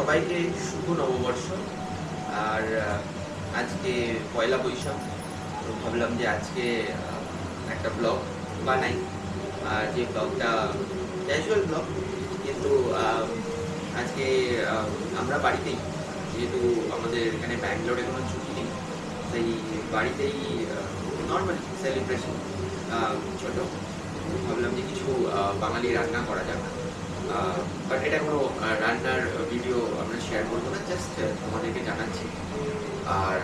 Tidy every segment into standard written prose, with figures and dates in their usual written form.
সবাইকে শুভ নববর্ষ। আর আজকে পয়লা বৈশাখ, তো ভাবলাম যে আজকে একটা ব্লগ বানাই। আর যে ব্লগটা ক্যাজুয়াল ব্লগ, কিন্তু আজকে আমরা বাড়িতেই, যেহেতু আমাদের এখানে ব্যাঙ্গালোরে কোনো ছুটি নেই, সেই বাড়িতেই নর্মালি সেলিব্রেশন ছোট। ভাবলাম যে কিছু বাঙালি রান্না করা যাক, বাট এটা কোনো রান্নার ভিডিও আমরা শেয়ার করবো না, জাস্ট তোমাদেরকে জানাচ্ছি। আর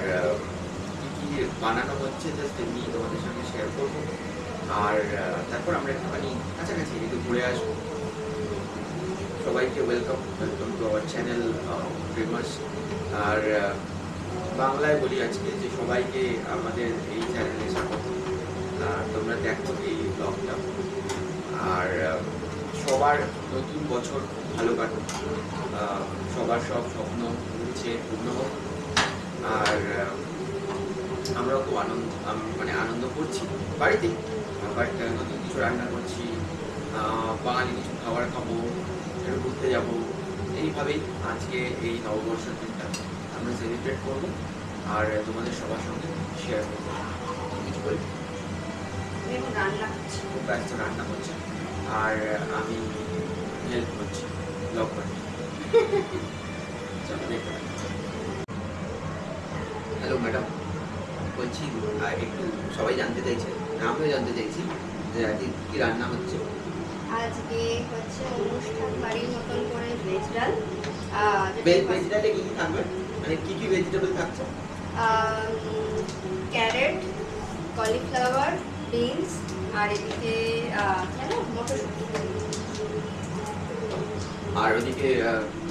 কী কী বানানো হচ্ছে জাস্ট এমনি তোমাদের সঙ্গে শেয়ার করবো। আর তারপর আমরা একটুখানি কাছাকাছি একটু ঘুরে আসবো। সবাইকে welcome to our channel famous. আর বাংলায় বলি আজকে যে সবাইকে আমাদের এই চ্যানেলে স্বাগত। তোমরা দেখো এই ব্লগটা। আর সবার নতুন বছর ভালো কাটুক, সবার সব স্বপ্ন হচ্ছে পূর্ণ হোক। আর আমরাও খুব আনন্দ করছি বাড়িতেই, বাট নতুন কিছু রান্না করছি, বাঙালি কিছু খাবার খাবো, একটু ঘুরতে যাবো। এইভাবেই আজকে এই নববর্ষের দিনটা আমরা সেলিব্রেট করবো আর তোমাদের সবার সঙ্গে শেয়ার করবো। কিছু বলি, খুব ব্যস্ত রান্না করছে আর আমি হেল্প করছি ব্লগ করছি। হ্যালো ম্যাডাম, বলছি একটু সবাই জানতে চাইছে, আমিও জানতে চাইছি যে আজকে কী রান্না হচ্ছে। আজকে হচ্ছে অনুষ্ঠান বাড়ির মতন করে ভেজ ডাল। ভেজ ডালে কী কী থাকবে, মানে কী কী ভেজিটেবল থাকছে? ক্যারেট, কলিফ্লাওয়ার, বিনস, আর এদিকে মটরশুঁটি। আর ওদিকে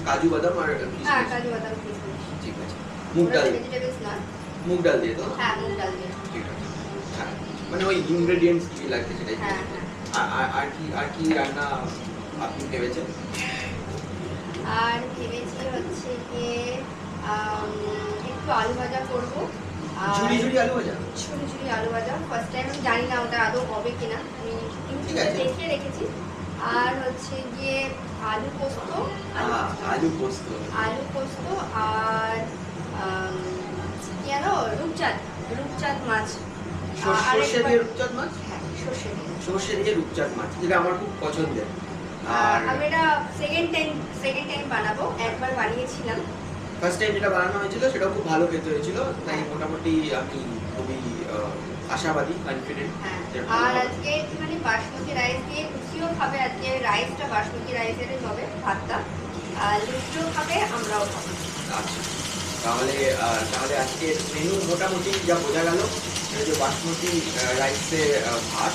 কাজু বাদাম আর হ্যাঁ, কাজু বাদাম কিশমিশ। ঠিক আছে। মুগ ডাল, ভেজিটেবলস না। মুগ ডাল দিয়ে তো? হ্যাঁ, মুগ ডাল দিয়ে। ঠিক আছে। হ্যাঁ, মানে ওই ইনগ্রেডিয়েন্টস কী লাগছে সেটাই। হ্যাঁ হ্যাঁ। আর কি রান্না আপনি ভেবেছেন? আর ভেবেছি হচ্ছে গিয়ে একটু আলু ভাজা করবো। ঝুড়ি ঝুড়ি আলু ভাজা? ঝুড়ি ঝুড়ি আলু ভাজা ফার্স্ট টাইম, আমি জানি না ওটা আদৌ হবে কিনা, আমি ইউটিউবে দেখে রেখেছি। আর হচ্ছে গিয়ে আলু পোস্ত, আলু পোস্ত আর কি জানো, রূপচাঁদ মাছ। সর্ষে দিয়ে রূপচাঁদ মাছ? হ্যাঁ, সর্ষে দিয়ে রূপচাঁদ মাছ, যেটা আমার খুব পছন্দের। আর আমি এটা সেকেন্ড টাইম বানাবো। একবার বানিয়েছিলাম, ফার্স্ট টাইম যেটা বানানো হয়েছিল সেটাও খুব ভালো খেতে হয়েছিল, তাই মোটামুটি আমি খুবই আশাবাদী, কনফিডেন্ট। আর আজকে একটুখানি বাসমতি রাইস দিয়ে লুচিও খাবে। আজকে রাইসটা বাসমতি রাইসেরই হবে, ভাতটা। আর লুচিও খাবে, আমরাও খাবো। আচ্ছা, তাহলে আজকে মেনু মোটামুটি যা বোঝা গেল, সেটা যে বাসমতি রাইসের ভাত,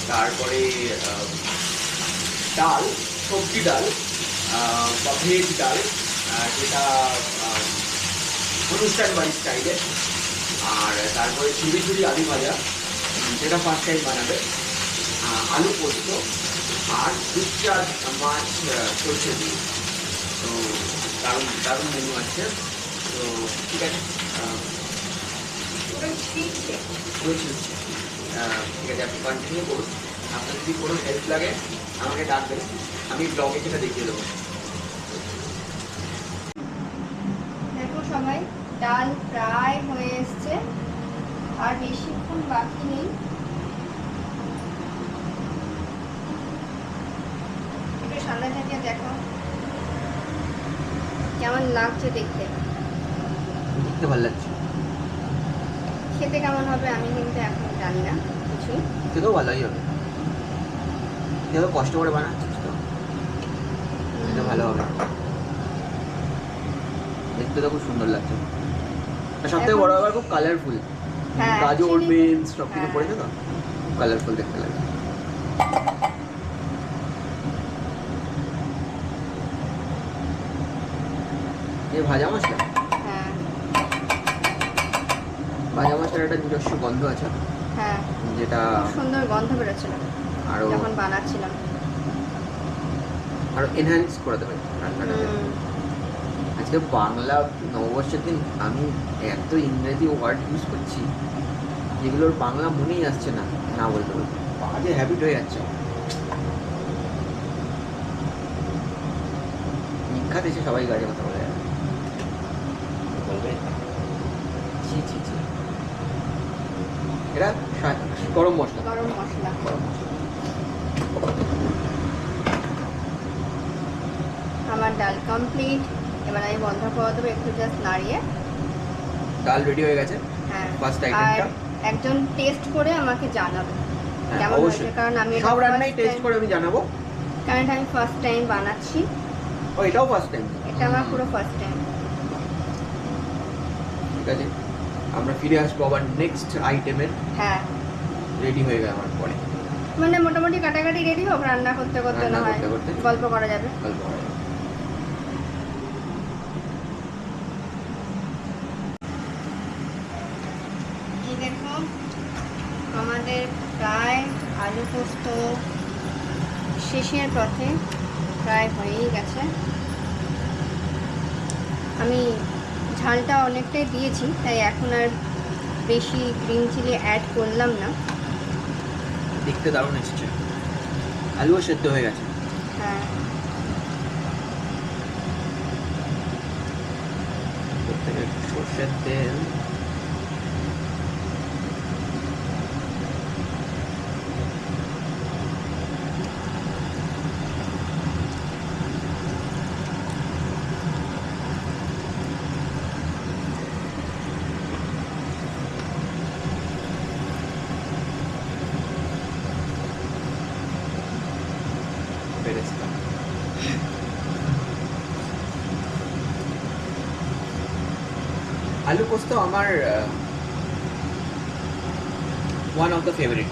তারপরে ডাল, সবজি ডাল বা ভেজ ডাল, যেটা অনুষ্ঠান বাড়ির স্টাইলের। আর তারপরে ঝুড়ি ঝুড়ি আলু ভাজা, যেটা ফার্স্ট টাইম বানাবে, আলু পোস্ত, আর রূপচাঁদ মাছ সরষে দিয়ে। তো দারুণ মেনু আছে। তো ঠিক আছে, ঠিক আছে, আপনি কন্টিনিউ করুন। আপনার যদি কোনো হেল্প লাগে আমাকে ডাকবেন, আমি ব্লগে সেটা দেখিয়ে দেবো। দেখো সবাই, ডাল প্রায় হয়ে এসছে, আর বেশিক্ষণ বাকি নেই। একটু সামনে থেকে দেখো কেমন লাগছে দেখতে। দেখতে ভালো লাগছে, খেতে কেমন হবে আমি কিন্তু এখন জানি না কিছুই। খেতেও ভালোই হবে, খেতেও কষ্ট করে বানাচ্ছিস তো, খেতে ভালো হবে। দেখতে তো খুব সুন্দর লাগছে, আর সব থেকে বড় ব্যাপার খুব কালারফুল। গাজর, বিনস সব কিছু পড়েছে তো, কালারফুল দেখতে লাগে। এই ভাজা মশলা, ভাজা মশলার একটা নিজস্ব গন্ধ আছে, হ্যাঁ, যেটা সুন্দর গন্ধ বেরোচ্ছিল আরো যখন বানাচ্ছিলাম, আরো এনহ্যান্স করে দেবে রান্নাটাকে। আজকে বাংলা নববর্ষের দিন আমি এত ইংরেজি ওয়ার্ড ইউজ করছি যেগুলোর বাংলা মনেই আসছে না, না বলতে বলতে বাজে হ্যাবিট হয়ে যাচ্ছে। দেখাতে এসে সবাই গাড়ি কথা বলে বলবে ছি ছি ছি। এটা গরম মশলা। গরম মশলা। আমার ডাল কমপ্লিট। এবার আমি বন্ধ করে দেবো একটু, জাস্ট নাড়িয়ে। ডাল রেডি হয়ে গেছে। হ্যাঁ, ফার্স্ট আর আইটেমটা একজন টেস্ট করে আমাকে জানাবে কেমন হয়েছে, অবশ্যই। কারণ আমি সব রান্নাই টেস্ট করে আমি জানাবো, কারণ এটা আমি ফার্স্ট টাইম বানাচ্ছি। ও এটাও ফার্স্ট টাইম? এটা আমার পুরো ফার্স্ট টাইম। ঠিক আছে, আমরা ফিরে আসবো আবার নেক্সট আইটেমের। হ্যাঁ, রেডি হয়ে গেল আমার পরে, মানে মোটামুটি কাটাকাটি রেডি হোক, রান্না করতে করতে না হয় গল্প করা যাবে। গল্প করা যাবে। এই দেখো আমাদের প্রায় আলু পোস্ত শেষের পথে, প্রায় হয়েই গেছে। আমি ঝালটা অনেকটাই দিয়েছি, তাই এখন আর বেশি গ্রিন চিলি অ্যাড করলাম না। দেখতে দারুণ এসেছে, আলুও সেদ্ধ হয়ে গেছে। হ্যাঁ, প্রত্যেকে সর্ষের তেল, বেরেস্তা। আলু পোস্ত আমার ওয়ান অফ দ্য ফেভারিট।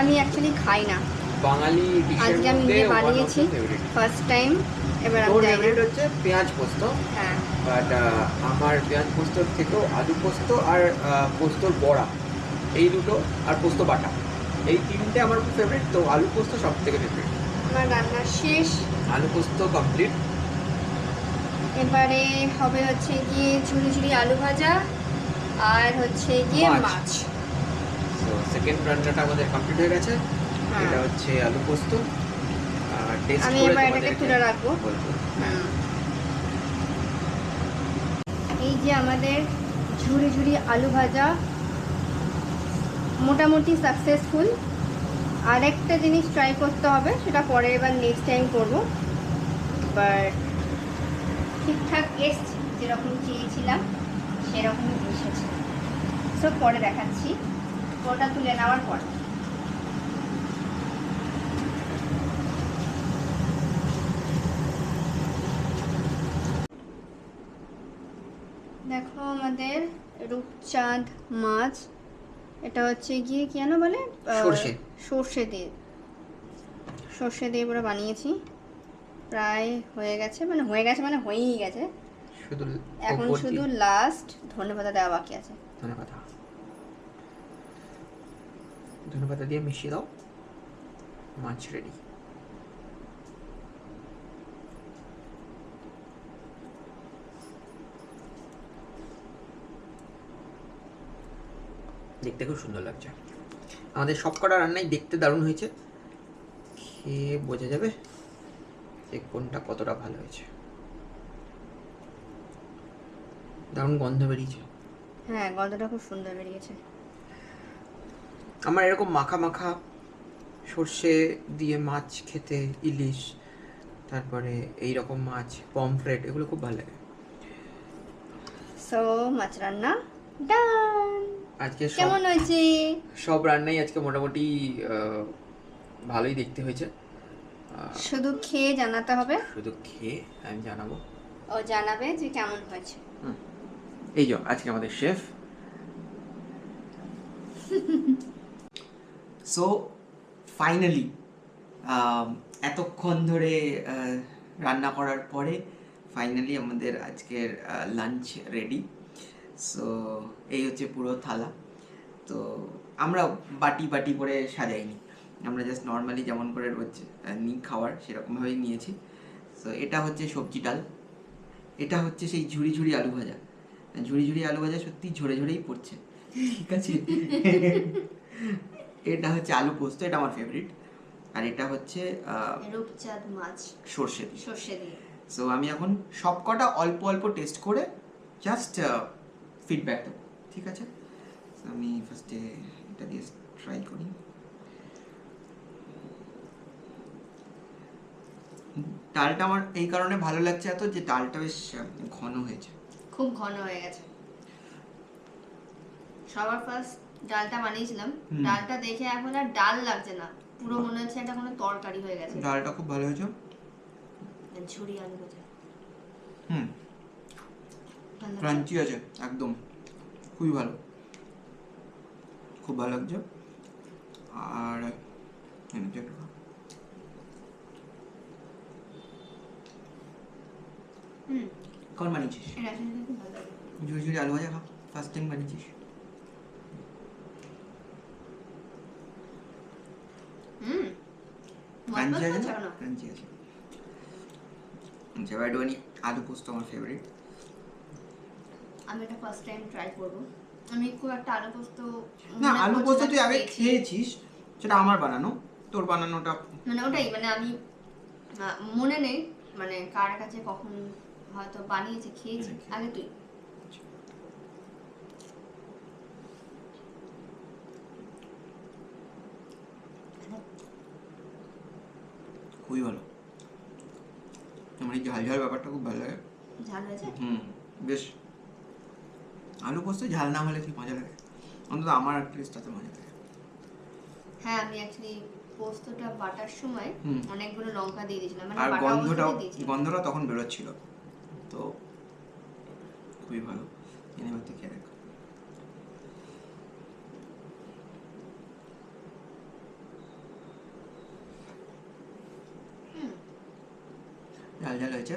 আমি অ্যাকচুয়ালি খাই না, বাঙালি ডিশের আজকে আমি মধ্যে নিজে ওয়ান অফ বানিয়েছি দ্য ফেভারিট। First time. এবার আমি তোর জানি ফেভারিট না। হচ্ছে পেঁয়াজ পোস্ত, হ্যাঁ, বাট আমার পেঁয়াজ পোস্তর থেকেও আলু পোস্ত আর পোস্তর বড়া, এই দুটো, আর পোস্ত বাটা, এই তিনটে আমার খুব ফেভারিট। তো আলু পোস্ত সব থেকে ফেভারিট। আমার রান্না শেষ। আলু পোস্ত কমপ্লিট। এবারে হবে হচ্ছে গিয়ে ঝুড়ি ঝুড়ি আলু ভাজা আর হচ্ছে গিয়ে মাছ। মাছ। তো সেকেন্ড রান্নাটা আমাদের কমপ্লিট হয়ে গেছে। হ্যাঁ। এটা হচ্ছে আলু পোস্ত। আর টেস্ট আমি করে এবার এটাকে তোমাদেরকে তুলে রাখবো। বলবো। এই যে আমাদের ঝুড়ি ঝুড়ি আলু ভাজা মোটামুটি সাকসেসফুল। আর একটা জিনিস ট্রাই করতে হবে, সেটা পরে এবার নেক্সট টাইম করবো। বাট ঠিকঠাক এসছে, যেরকম চেয়েছিলাম সেরকমই এসেছে। সব পরে দেখাচ্ছি, ওটা তুলে নেওয়ার পর। দেখো আমাদের রূপচাঁদ মাছ, এটা হচ্ছে গিয়ে কি যেন বলে, সর্ষে। সর্ষে দিয়ে পুরো বানিয়েছি। প্রায় হয়ে গেছে, মানে হয়েই গেছে। শুধু এখন শুধু লাস্ট ধনেপাতা দেওয়া বাকি আছে। ধনেপাতা দিয়ে মিশিয়ে দাও, মাছ রেডি। দেখতে খুব সুন্দর লাগছে। আমাদের সবকটা রান্নাই দেখতে দারুণ হয়েছে, খেয়ে বোঝা যাবে যে কোনটা কতটা ভালো হয়েছে। দারুণ গন্ধ বেরিয়েছে। হ্যাঁ, গন্ধটা খুব সুন্দর বেরিয়েছে। আমার এরকম মাখা মাখা সর্ষে দিয়ে মাছ খেতে, ইলিশ, তারপরে এই রকম মাছ, পমফ্রেট, এগুলো খুব ভালো লাগে। সো মাছ রান্না ডান। আজকে কেমন হয়েছে? সব রান্নাই আজকে মোটামুটি ভালোই দেখতে হয়েছে। শুধু খেয়ে জানাতে হবে। শুধু খেয়ে আমি জানাবো, ও জানাবে যে কেমন হয়েছে। এই যে আজকে আমাদের শেফ। সো ফাইনালি এতক্ষণ ধরে রান্না করার পরে ফাইনালি আমাদের আজকের লাঞ্চ রেডি। সো এই হচ্ছে পুরো থালা। তো আমরা বাটি বাটি করে সাজাইনি, আমরা জাস্ট নর্মালি যেমন করে রোজ নিই খাওয়ার, সেরকমভাবেই নিয়েছি। সো এটা হচ্ছে সবজি ডাল, এটা হচ্ছে সেই ঝুড়ি ঝুড়ি আলু ভাজা। ঝুড়ি ঝুড়ি আলু ভাজা সত্যি ঝরে ঝরেই পড়ছে, ঠিক আছে। এটা হচ্ছে আলু পোস্ত, এটা আমার ফেভারিট। আর এটা হচ্ছে রূপচাঁদ মাছ সর্ষে দিয়ে। সো আমি এখন সব কটা অল্প অল্প টেস্ট করে জাস্ট ফিডব্যাক দেবো, ঠিক আছে? So, আমি ফার্স্টে এটা দিয়ে ট্রাই করি। ডালটা আমার এই কারণে ভালো লাগছে এত, যে ডালটা বেশ ঘন হয়েছে, খুব ঘন হয়ে গেছে। সবার ফার্স্ট ডালটা বানিয়েছিলাম, ডালটা দেখে এখন আর ডাল লাগছে না, পুরো মনে হচ্ছে এটা কোনো তরকারি হয়ে গেছে। ডালটা খুব ভালো হয়েছে। ঝুরি আলু ভাজা ক্রাঞ্চি আছে একদম, খুবই ভালো, খুব ভালো লাগছে। আর কখন বানিয়েছিস? ঝুড়ি ঝুড়ি আলু ভাজা খা, ফার্স্ট টাইম বানিয়েছিস? ক্রাঞ্চি আছে না? ক্রাঞ্চি আছে। আচ্ছা, একটুখানি আলু পোস্ত আমার ফেভারিট। আমি এটা ফার্স্ট টাইম ট্রাই করব। আমি খুব একটা আলু পোস্ত না, আলু পোস্ত তুই আগে খেয়েছিস, সেটা আমার বানানো, তোর বানানোটা মানে ওটাই, মানে আমি মনে নেই মানে কার কাছে কখন হয়তো বানিয়েছে খেয়েছি। আগে তুই খুবই ভালো। আমার এই ঝাল ঝাল ব্যাপারটা খুব ভালো লাগে। ঝাল হয়েছে? বেশ। আলু পোস্ত ঝাল না হলে কি মজা লাগে, অন্তত আমার অ্যাটলিস্ট তাতে মজা লাগে। হ্যাঁ, আমি অ্যাকচুয়ালি পোস্তটা বাটার সময় অনেকগুলো লঙ্কা দিয়ে দিয়েছিলাম, মানে আর বাটা গন্ধটা তখন বেরোচ্ছিল, তো খুবই ভালো। এনে মধ্যে খেয়ে দেখ। ঝাল ঝাল হয়েছে।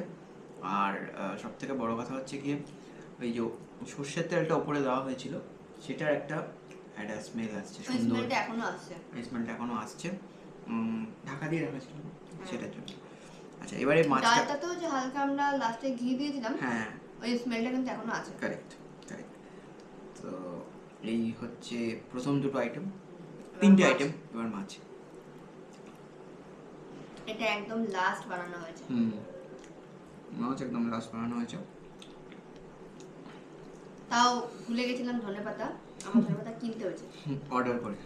আর সব থেকে বড় কথা হচ্ছে কি, ওই যে সর্ষের তেলটা উপরে দেওয়া হয়েছিল, সেটার একটা স্মেল আসছে, সুন্দর স্মেলটা এখনো আসছে। ঢাকা দিয়ে রাখা ছিল সেটার জন্য। আচ্ছা, এবারে ডালটা তো যে হালকা আমরা লাস্টে ঘি দিয়েছিলাম, হ্যাঁ ওই স্মেলটা কিন্তু এখনো আছে। কারেক্ট। তো এই হচ্ছে প্রথম দুটো আইটেম, তিনটে আইটেম। এবার মাছ। এটা একদম লাস্ট বানানো হয়েছে। মাছ একদম লাস্ট বানানো হয়েছে। তাও ভুলে গেছিলাম ধনেপাতা, আমার ধনেপাতা কিনতে হয়েছে, অর্ডার করেছি।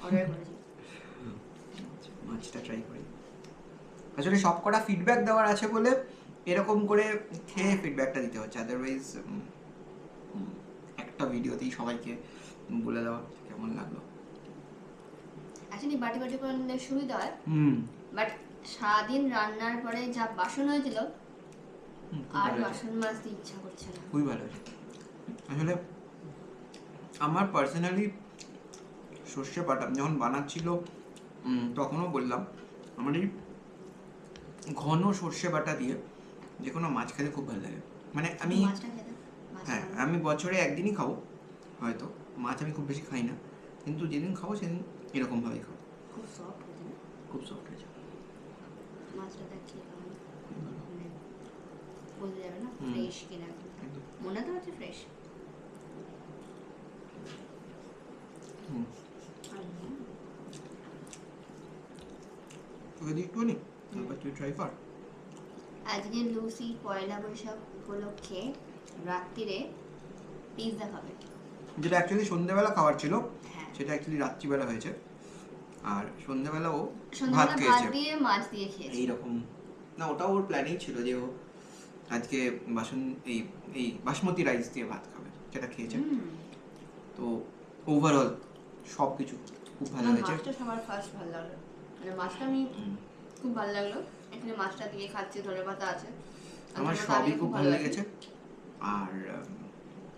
মাছটা ট্রাই করি। আসলে সব কটা ফিডব্যাক দেওয়ার আছে বলে এরকম করে খেয়ে ফিডব্যাকটা দিতে হচ্ছে, আদারওয়াইজ একটা ভিডিওতেই সবাইকে বলে দেওয়া কেমন লাগলো। আসলে বাটি বাটি করে নিলে সুবিধা হয়, বাট সারাদিন রান্নার পরে যা বাসন হয়েছিল আর বাসন মাজতে ইচ্ছা করছে না। খুবই ভালো হয়েছে। আসলে আমার পার্সোনালি সর্ষে বাটা যখন বানাচ্ছিল তখনও বললাম, আমার এই ঘন সর্ষে বাটা দিয়ে যে কোনো মাছ খেতে খুব ভালো লাগে। মানে আমি হ্যাঁ, আমি বছরে একদিনই খাবো হয়তো মাছ, আমি খুব বেশি খাই না, কিন্তু যেদিন খাবো সেদিন এরকমভাবেই খাবো। খুব সফট হয়েছে, খুব সফট হয়েছে মাছটা। দেখি বোঝা যাবে না ফ্রেশ কিনা, মনে তো হচ্ছে ফ্রেশ। তোকে দিই একটুখানি, তারপর তুই ট্রাই কর। আজকে লুসি পয়লা বৈশাখ উপলক্ষে রাত্রিরে পিৎজা খাবে, যেটা অ্যাকচুয়ালি সন্ধ্যেবেলা খাবার ছিল, সেটা অ্যাকচুয়ালি রাত্রিবেলা হয়েছে। আর সন্ধ্যেবেলা ও ভাত খেয়েছে, ভাত দিয়ে মাছ দিয়ে খেয়েছে এইরকম না, ওটাও ওর প্ল্যানিং ছিল যে ও আজকে এই বাসমতি রাইস দিয়ে ভাত খাবে, সেটা খেয়েছে। তো ওভারঅল সব কিছু খুব ভালো হয়েছে। মাছটা সবার ফার্স্ট ভালো লাগলো, মানে মাছটা আমি খুব ভালো লাগলো। এখানে মাছটা দিয়ে খাচ্ছি, ধনেপাতা আছে, আমার সবই খুব ভালো লেগেছে। আর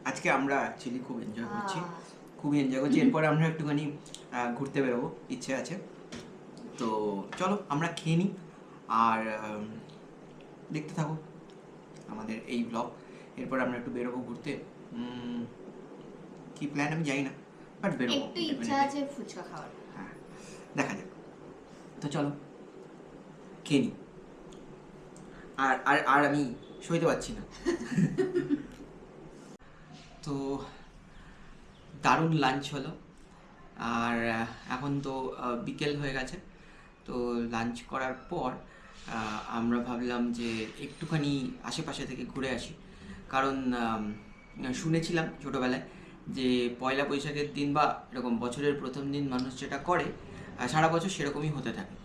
আজকে আমরা অ্যাকচুয়ালি খুব এনজয় করছি, খুবই এনজয় করছি। এরপরে আমরা একটুখানি ঘুরতে বেরোবো, ইচ্ছে আছে। তো চলো আমরা খেয়ে নিই আর দেখতে থাকো আমাদের এই ব্লগ। এরপর আমরা একটু বেরোবো ঘুরতে, কি প্ল্যান আমি জানি না, বাট বেরোবো, একটু ইচ্ছা আছে ফুচকা খাওয়ার। হ্যাঁ, দেখা যাক। তো চলো খেয়ে নিই। আর আর আর আমি সইতে পারছি না। তো দারুণ লাঞ্চ হলো, আর এখন তো বিকেল হয়ে গেছে। তো লাঞ্চ করার পর আমরা ভাবলাম যে একটুখানি আশেপাশে থেকে ঘুরে আসি, কারণ শুনেছিলাম ছোটোবেলায় যে পয়লা বৈশাখের দিন বা এরকম বছরের প্রথম দিন মানুষ যেটা করে সারা বছর সেরকমই হতে থাকে।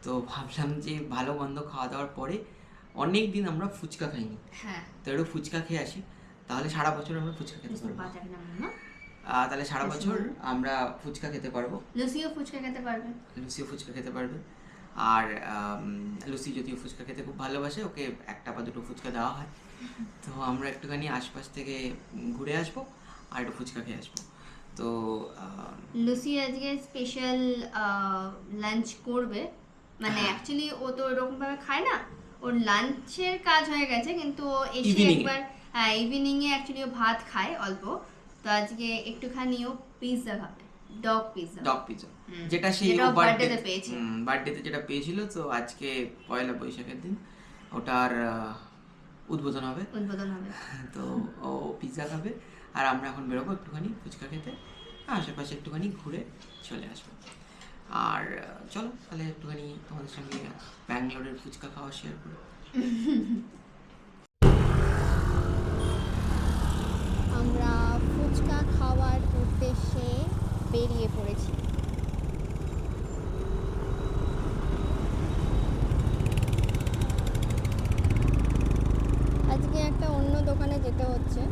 তো ভাবলাম যে ভালো মন্দ খাওয়া দাওয়ার পরে অনেক দিন আমরা ফুচকা খাইনি, হ্যাঁ তো একটু ফুচকা খেয়ে আসি, তাহলে সারা বছর আমরা ফুচকা খেতে পারবো। তাহলে সারা বছর আমরা ফুচকা খেতে পারবো, লুসিও ফুচকা খেতে পারবে। লুসিও ফুচকা খেতে পারবে। আর লুসি যদিও ফুচকা খেতে খুব ভালোবাসে, ওকে একটা বা দুটো ফুচকা দেওয়া হয়। তো আমরা একটুখানি আশপাশ থেকে ঘুরে আসবো আর একটু ফুচকা খেয়ে আসবো। তো লুসি আজকে স্পেশাল লাঞ্চ করবে, মানে হ্যাঁ। অ্যাকচুয়ালি ও তো এরকম ভাবে খায় না, ওর লাঞ্চের কাজ হয়ে গেছে, কিন্তু ও এসে Evening এ। একবার ইভিনিং এ অ্যাকচুয়ালি ও ভাত খায় অল্প, তো আজকে একটুখানি ও পিৎজা খাবে, ডগ পিৎজা। ডগ পিৎজা, যেটা সেই যেটা ও বার্থডেতে বার্থডেতে পেয়েছে। বার্থডেতে যেটা পেয়েছিল, তো আজকে পয়লা বৈশাখের দিন ওটার উদ্বোধন হবে। উদ্বোধন হবে। তো ও পিৎজা খাবে আর আমরা এখন বেরোবো একটুখানি ফুচকা খেতে, আশেপাশে একটুখানি ঘুরে চলে আসবো। আর চলো তাহলে একটুখানি তোমাদের সঙ্গে ব্যাঙ্গালোরের ফুচকা খাওয়া শেয়ার করি। আমরা ফুচকা খাওয়ার উদ্দেশ্যে বেরিয়ে পড়েছি। আজকে একটা অন্য দোকানে যেতে হচ্ছে,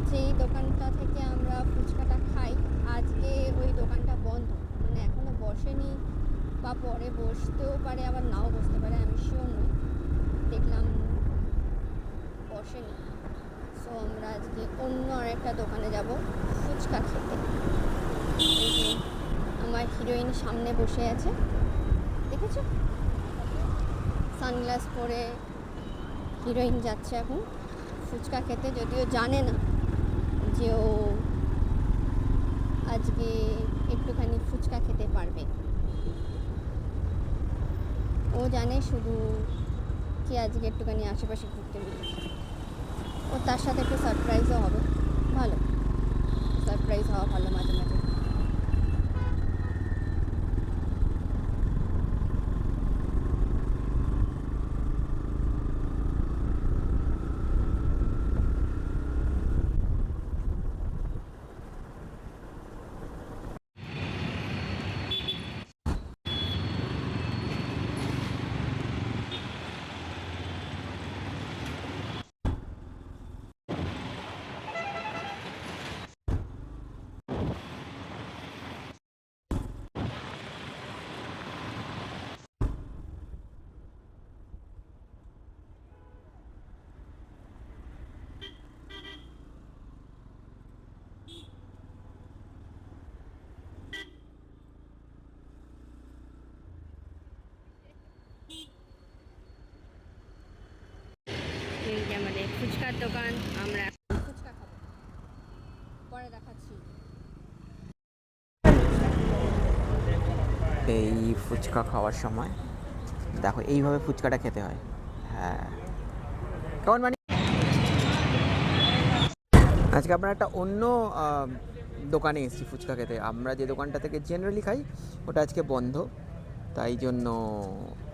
যেই দোকানটা থেকে আমরা ফুচকাটা খাই আজকে ওই দোকানটা বন্ধ, মানে এখনো বসেনি, বা পরে বসতেও পারে আবার নাও বসতে পারে, আমি শিওর নই, দেখলাম বসেনি। সো আমরা আজকে অন্য আরেকটা দোকানে যাব ফুচকা খেতে। এই যে আমার হিরোইন সামনে বসে আছে, দেখেছো, সানগ্লাস পরে হিরোইন যাচ্ছে এখন ফুচকা খেতে, যদিও জানে না যে ও আজকে একটুখানি ফুচকা খেতে পারবে। ও জানে শুধু কি আজকে একটুখানি আশেপাশে ঘুরতে বেরিয়ে, ও তার সাথে একটু সারপ্রাইজও হবে, ভালো সারপ্রাইজ হওয়া ভালো মাঝে মাঝে। এই যে আমাদের ফুচকার দোকান, আমরা ফুচকা খাবো, পরে দেখাচ্ছি। এই ফুচকা খাওয়ার সময় দেখো এইভাবে ফুচকাটা খেতে হয়। হ্যাঁ, কেমন মানে আজকে আমরা একটা অন্য দোকানে এসেছি ফুচকা খেতে। আমরা যে দোকানটা থেকে জেনারেলি খাই ওটা আজকে বন্ধ, তাই জন্য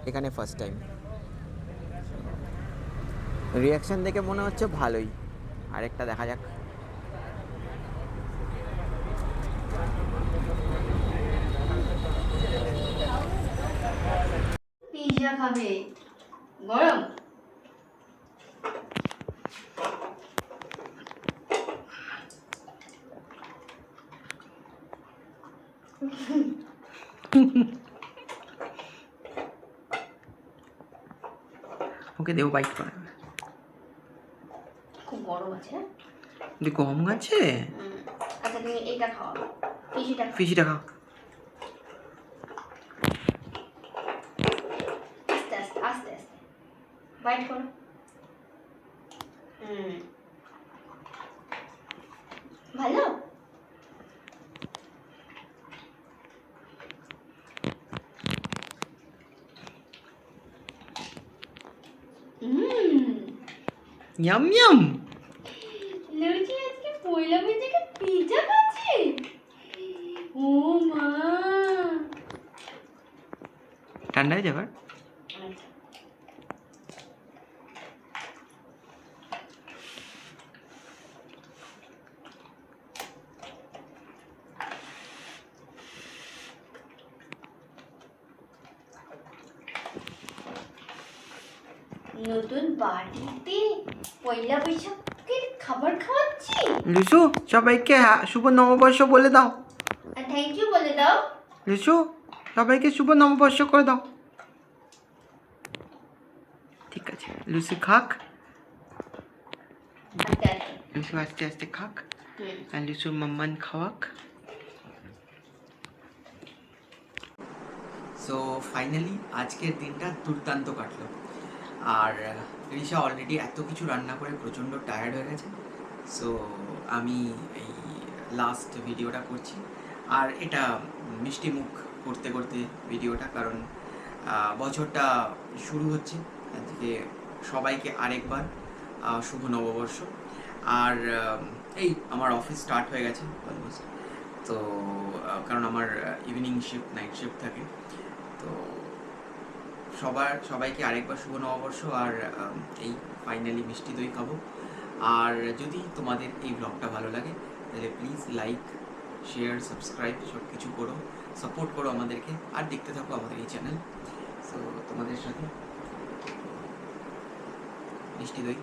এখানে ফার্স্ট টাইম। রিয়াকশান দেখে মনে হচ্ছে ভালোই, আরেকটা দেখা যাক। পিৎজা খাবে গরম? ওকে দেবো বাইক করে, খুব গরম আছে। গম আছে। আচ্ছা তুমি এটা খাও, ফিশিটা ফিশিটা খাও। আস্তে আস্তে আস্তে আস্তে বাইট করো। ভালো। Yam yam. লুচি আজকে পয়লা বৈশাখে পিৎজা খাচ্ছে, ও মা। ঠান্ডা হয়ে যাবে। নতুন বাড়িতে পয়লা বৈশাখের খাবার খাওয়াচ্ছি। লিচু সবাইকে শুভ নববর্ষ বলে দাও। আর থ্যাংক ইউ বলে দাও। লিচু সবাইকে শুভ নববর্ষ করে দাও। ঠিক আছে লুচি খাক, আস্তে আস্তে। লিচু আস্তে আস্তে খাক, আর লিচুর মাম্মান খাওয়াক। সো ফাইনালি আজকের দিনটা দুর্দান্ত কাটলো। আর রিশা অলরেডি এত কিছু রান্না করে প্রচণ্ড টায়ার্ড হয়ে গেছে। সো আমি এই লাস্ট ভিডিওটা করছি, আর এটা মিষ্টি মুখ করতে করতে ভিডিওটা, কারণ বছরটা শুরু হচ্ছে। আজকে সবাইকে আরেকবার শুভ নববর্ষ। আর এই আমার অফিস স্টার্ট হয়ে গেছে অলমোস্ট। তো কারণ আমার ইভিনিং শিফট, নাইট শিফট থাকে। তো সবাইকে আরেকবার শুভ নববর্ষ। আর এই ফাইনালি মিষ্টি দই খাবো। আর যদি তোমাদের এই ব্লগটা ভালো লাগে তাহলে প্লিজ লাইক, শেয়ার, সাবস্ক্রাইব সব কিছু করো, সাপোর্ট করো আমাদেরকে, আর দেখতে থাকো আমাদের এই চ্যানেল। সো তোমাদের সাথে মিষ্টি দই।